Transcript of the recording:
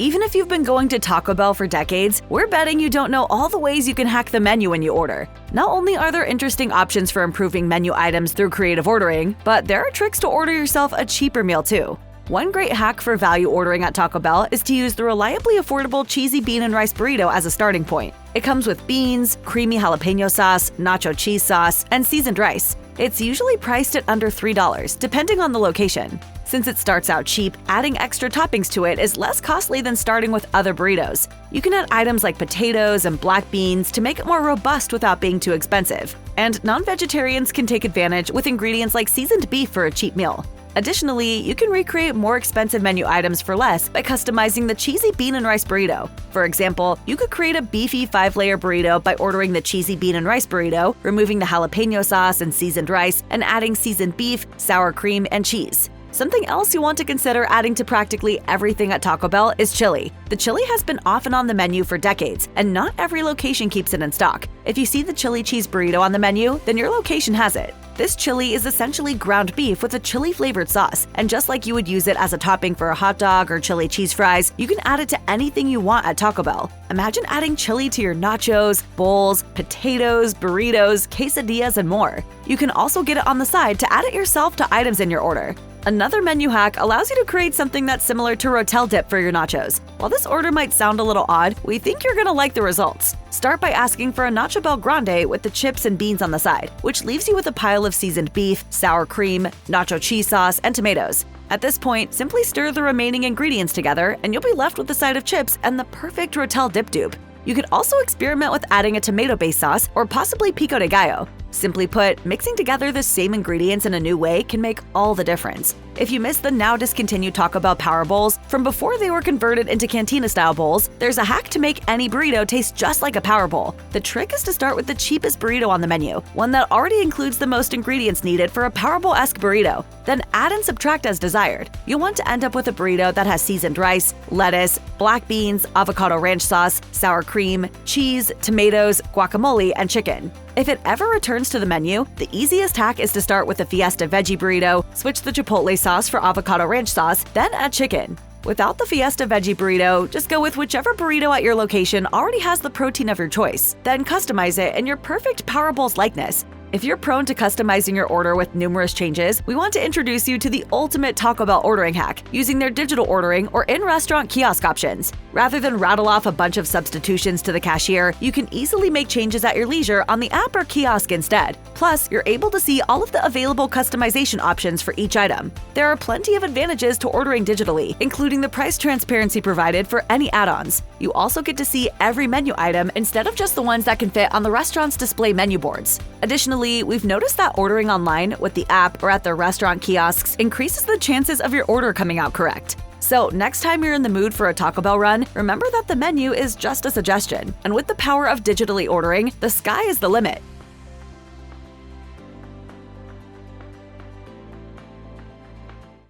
Even if you've been going to Taco Bell for decades, we're betting you don't know all the ways you can hack the menu when you order. Not only are there interesting options for improving menu items through creative ordering, but there are tricks to order yourself a cheaper meal too. One great hack for value ordering at Taco Bell is to use the reliably affordable cheesy bean and rice burrito as a starting point. It comes with beans, creamy jalapeno sauce, nacho cheese sauce, and seasoned rice. It's usually priced at under $3, depending on the location. Since it starts out cheap, adding extra toppings to it is less costly than starting with other burritos. You can add items like potatoes and black beans to make it more robust without being too expensive. And non-vegetarians can take advantage with ingredients like seasoned beef for a cheap meal. Additionally, you can recreate more expensive menu items for less by customizing the cheesy bean and rice burrito. For example, you could create a beefy 5-layer burrito by ordering the cheesy bean and rice burrito, removing the jalapeno sauce and seasoned rice, and adding seasoned beef, sour cream, and cheese. Something else you want to consider adding to practically everything at Taco Bell is chili. The chili has been off and on the menu for decades, and not every location keeps it in stock. If you see the chili cheese burrito on the menu, then your location has it. This chili is essentially ground beef with a chili-flavored sauce, and just like you would use it as a topping for a hot dog or chili cheese fries, you can add it to anything you want at Taco Bell. Imagine adding chili to your nachos, bowls, potatoes, burritos, quesadillas, and more. You can also get it on the side to add it yourself to items in your order. Another menu hack allows you to create something that's similar to Rotel dip for your nachos. While this order might sound a little odd, we think you're gonna like the results. Start by asking for a Nacho Bell Grande with the chips and beans on the side, which leaves you with a pile of seasoned beef, sour cream, nacho cheese sauce, and tomatoes. At this point, simply stir the remaining ingredients together and you'll be left with a side of chips and the perfect Rotel dip dupe. You could also experiment with adding a tomato-based sauce or possibly pico de gallo. Simply put, mixing together the same ingredients in a new way can make all the difference. If you missed the now discontinued Taco Bell Power Bowls from before they were converted into Cantina-style bowls, there's a hack to make any burrito taste just like a Power Bowl. The trick is to start with the cheapest burrito on the menu, one that already includes the most ingredients needed for a Power Bowl-esque burrito. Then add and subtract as desired. You'll want to end up with a burrito that has seasoned rice, lettuce, black beans, avocado ranch sauce, sour cream, cheese, tomatoes, guacamole, and chicken. If it ever returns to the menu, the easiest hack is to start with a Fiesta Veggie Burrito, switch the Chipotle sauce for avocado ranch sauce, then add chicken. Without the Fiesta Veggie Burrito, just go with whichever burrito at your location already has the protein of your choice. Then customize it in your perfect Power Bowls likeness. If you're prone to customizing your order with numerous changes, we want to introduce you to the ultimate Taco Bell ordering hack, using their digital ordering or in-restaurant kiosk options. Rather than rattle off a bunch of substitutions to the cashier, you can easily make changes at your leisure on the app or kiosk instead. Plus, you're able to see all of the available customization options for each item. There are plenty of advantages to ordering digitally, including the price transparency provided for any add-ons. You also get to see every menu item instead of just the ones that can fit on the restaurant's display menu boards. Additionally, we've noticed that ordering online with the app or at the restaurant kiosks increases the chances of your order coming out correct. So next time you're in the mood for a Taco Bell run, remember that the menu is just a suggestion. And with the power of digitally ordering, the sky is the limit.